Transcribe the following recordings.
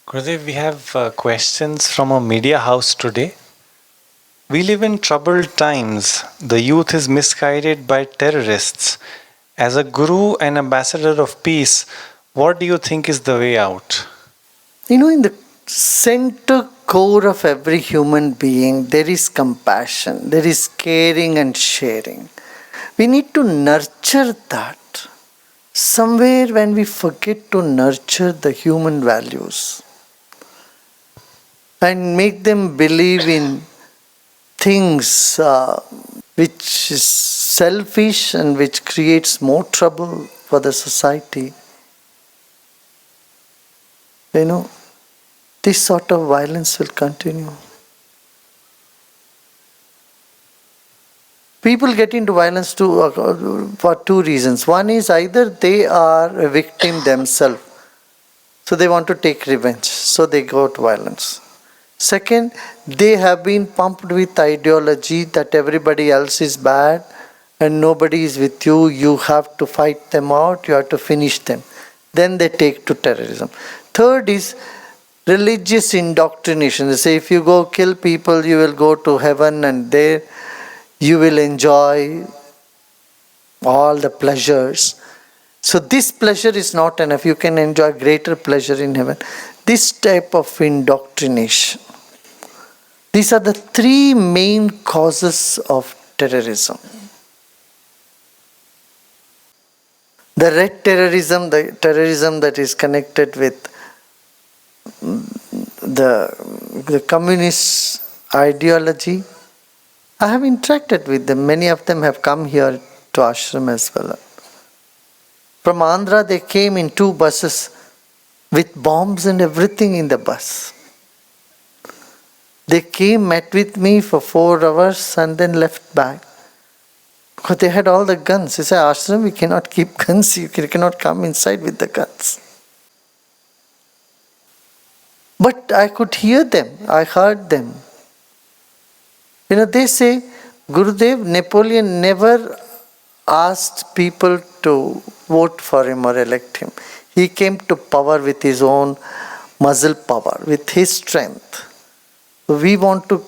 Gurudev, we have questions from a media house today. We live in troubled times. The youth is misguided by terrorists. As a guru and ambassador of peace, what do you think is the way out? In the center core of every human being, there is compassion, there is caring and sharing. We need to nurture that. Somewhere, when we forget to nurture the human values and make them believe in things which is selfish and which creates more trouble for the society, this sort of violence will continue. People get into violence for two reasons. One is either they are a victim themselves, so they want to take revenge, so they go to violence. Second, they have been pumped with ideology that everybody else is bad and nobody is with you. You have to fight them out, you have to finish them. Then they take to terrorism. Third is religious indoctrination. They say if you go kill people, you will go to heaven and there you will enjoy all the pleasures. So this pleasure is not enough. You can enjoy greater pleasure in heaven. This type of indoctrination. These are the three main causes of terrorism. The red terrorism, the terrorism that is connected with the communist ideology. I have interacted with them. Many of them have come here to ashram as well. From Andhra, they came in 2 buses with bombs and everything in the bus. They came, met with me for 4 hours and then left back. Because they had all the guns. They said, ashram, we cannot keep guns. You cannot come inside with the guns. But I could hear them. I heard them. They say, Gurudev, Napoleon never asked people to vote for him or elect him. He came to power with his own muscle power, with his strength. We want to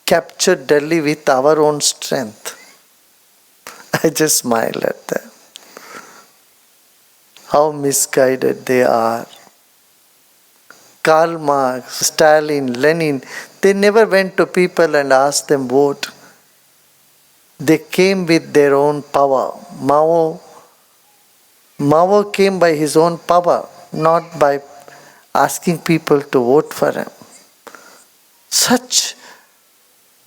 capture Delhi with our own strength. I just smile at them. How misguided they are. Karl Marx, Stalin, Lenin, they never went to people and asked them vote. They came with their own power. Mao came by his own power, not by asking people to vote for him. Such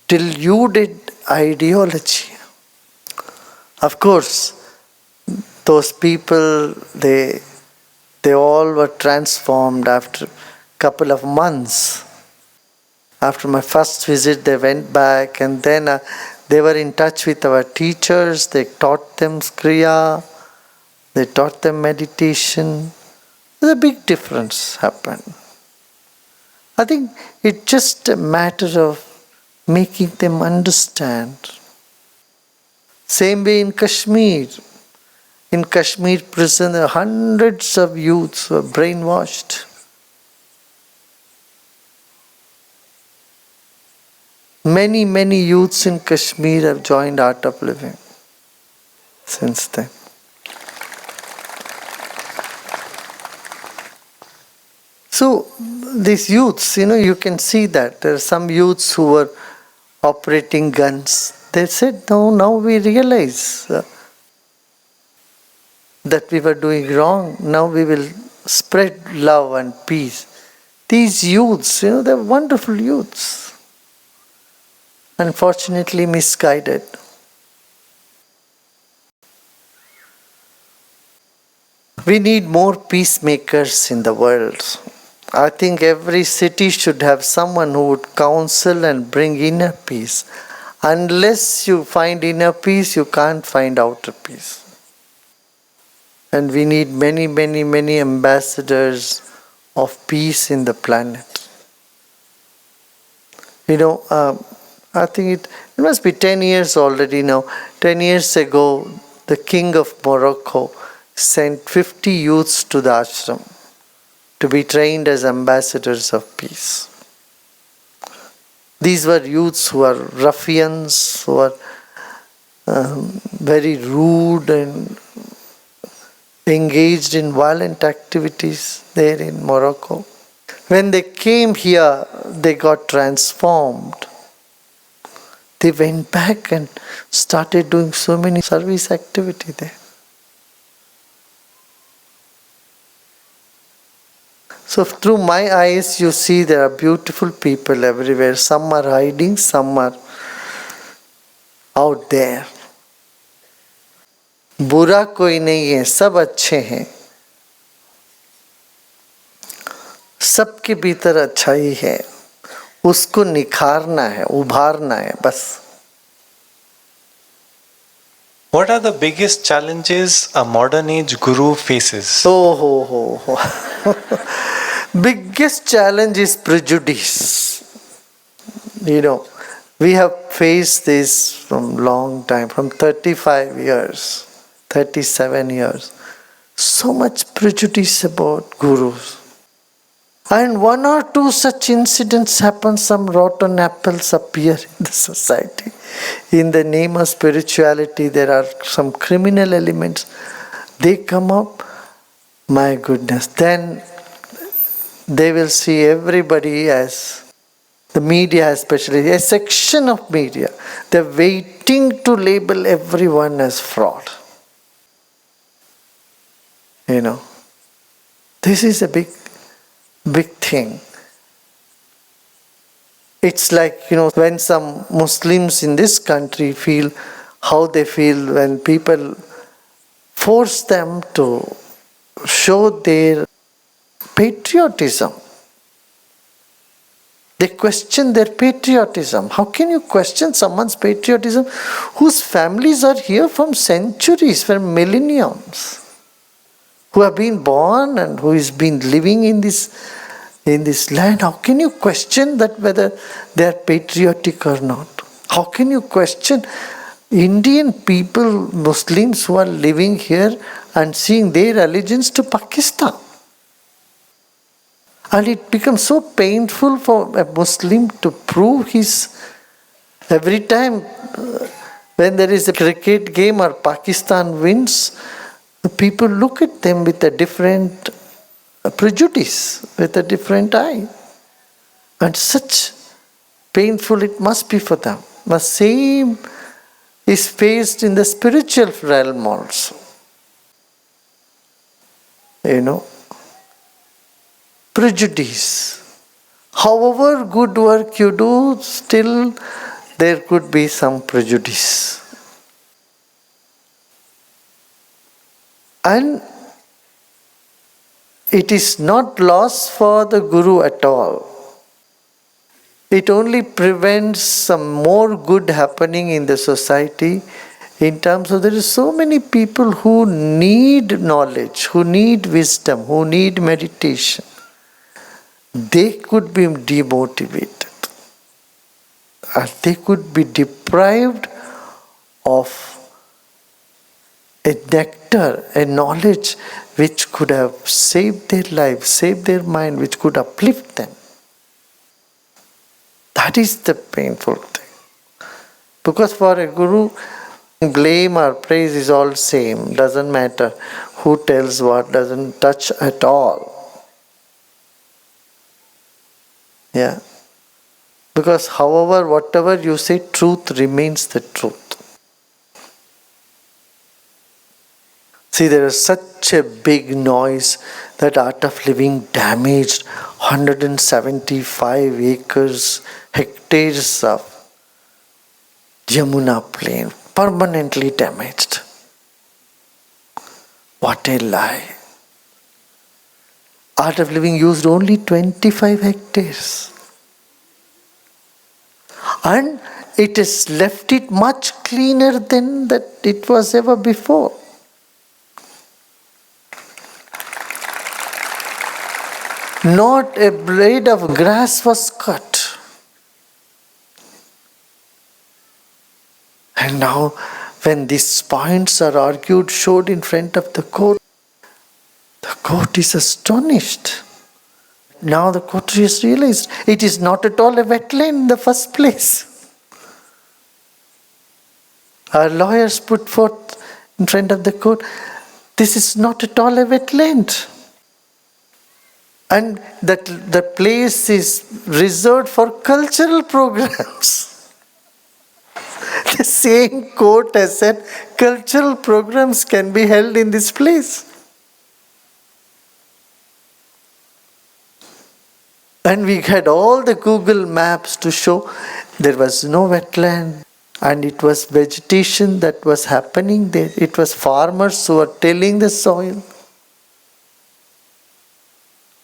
deluded ideology. Of course, those people, they all were transformed after couple of months. After my first visit, they went back and then they were in touch with our teachers. They taught them Kriya. They taught them meditation. There's a big difference happened. I think it's just a matter of making them understand. Same way in Kashmir. In Kashmir prison, hundreds of youths were brainwashed. Many, many youths in Kashmir have joined Art of Living since then. So, these youths, you can see that there are some youths who were operating guns. They said, no, now we realize that we were doing wrong. Now we will spread love and peace. These youths, they're wonderful youths. Unfortunately misguided. We need more peacemakers in the world. I think every city should have someone who would counsel and bring inner peace. Unless you find inner peace, you can't find outer peace. And we need many, many, many ambassadors of peace in the planet. I think it must be 10 years already now. 10 years ago, the king of Morocco sent 50 youths to the ashram to be trained as ambassadors of peace. These were youths who are ruffians, who are very rude and engaged in violent activities there in Morocco. When they came here, they got transformed. They went back and started doing so many service activity there. So through my eyes, you see there are beautiful people everywhere. Some are hiding, some are out there. बुरा कोई नहीं है, सब अच्छे हैं. सबके भीतर अच्छाई है, उसको निखारना है, उभारना है, बस. What are the biggest challenges a modern age guru faces? हो. Biggest challenge is prejudice. We have faced this from long time, from 35 years, 37 years. So much prejudice about gurus. And one or two such incidents happen, some rotten apples appear in the society. In the name of spirituality, there are some criminal elements. They come up, my goodness. Then they will see everybody as, the media especially, a section of media. They're waiting to label everyone as fraud. This is a big thing. It's like, when some Muslims in this country feel how they feel when people force them to show their patriotism. They question their patriotism. How can you question someone's patriotism whose families are here from centuries, from millenniums, who have been born and who has been living in this land? How can you question that whether they are patriotic or not? How can you question Indian people, Muslims who are living here and seeing their allegiance to Pakistan? And it becomes so painful for a Muslim to prove his, every time when there is a cricket game or Pakistan wins, the people look at them with a different prejudice, with a different eye. And such painful it must be for them. The same is faced in the spiritual realm also. Prejudice. However good work you do, still there could be some prejudice. And it is not loss for the guru at all. It only prevents some more good happening in the society, in terms of there is so many people who need knowledge, who need wisdom, who need meditation. They could be demotivated. And they could be deprived of a nectar, a knowledge which could have saved their life, saved their mind, which could uplift them. That is the painful thing. Because for a guru, blame or praise is all same. Doesn't matter who tells what, doesn't touch at all. Yeah. Because however, whatever you say, truth remains the truth. See, there is such a big noise that Art of Living damaged 175 acres, hectares of Yamuna plain, permanently damaged. What a lie. Art of Living used only 25 hectares. And it has left it much cleaner than that it was ever before. Not a blade of grass was cut. And now, when these points are argued, showed in front of the court is astonished. now the court has realized it is not at all a wetland in the first place. Our lawyers put forth in front of the court, this is not at all a wetland. And that the place is reserved for cultural programs. The same court has said cultural programs can be held in this place. And we had all the Google maps to show there was no wetland and it was vegetation that was happening there. It was farmers who were tilling the soil.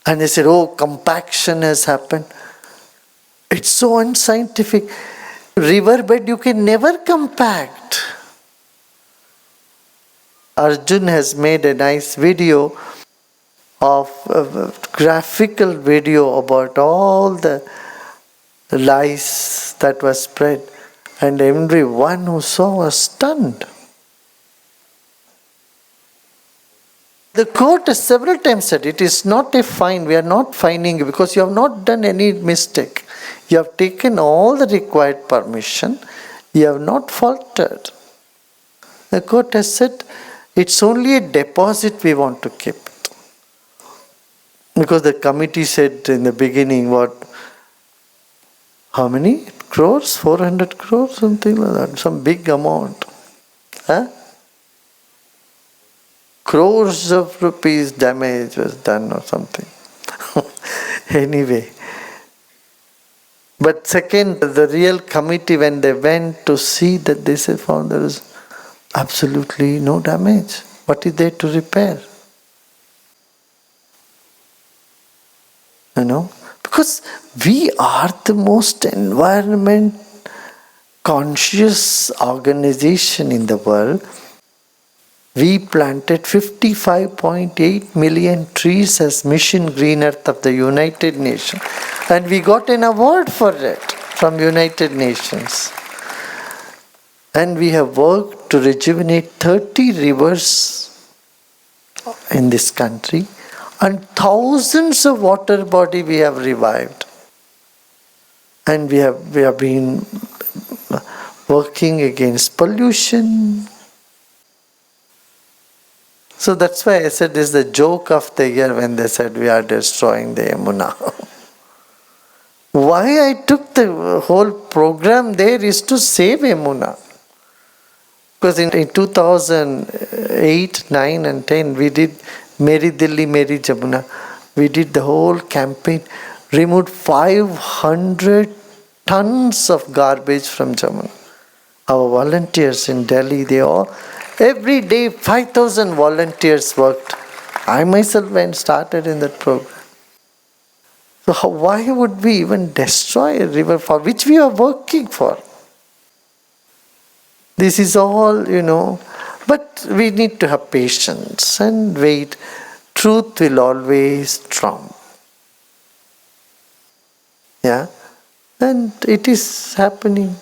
And they said, oh, compaction has happened. It's so unscientific. Riverbed you can never compact. Arjun has made a nice video of a graphical video about all the lies that was spread, and everyone who saw was stunned. The court has several times said it is not a fine, we are not fining you because you have not done any mistake. You have taken all the required permission, you have not faltered. The court has said it's only a deposit we want to keep. Because the committee said in the beginning, how many crores? 400 crores, something like that, some big amount. Huh? Crores of rupees damage was done or something. Anyway. But second, the real committee, when they went to see that, they said, found there is absolutely no damage. What is there to repair? Because we are the most environment conscious organization in the world. We planted 55.8 million trees as Mission Green Earth of the United Nations, and we got an award for it from United Nations. And we have worked to rejuvenate 30 rivers in this country, and thousands of water bodies we have revived. And we have been working against pollution. So that's why I said this is the joke of the year when they said we are destroying the Yamuna. Why I took the whole program there is to save Yamuna. Because in 2008, 9 and 10 we did Meri Delhi, Meri Jamuna. We did the whole campaign, removed 500 tons of garbage from Jamuna. Our volunteers in Delhi, they all, every day 5,000 volunteers worked. I myself went started in that program. So why would we even destroy a river for which we are working for? This is all, but we need to have patience and wait. Truth will always trump. Yeah? And it is happening.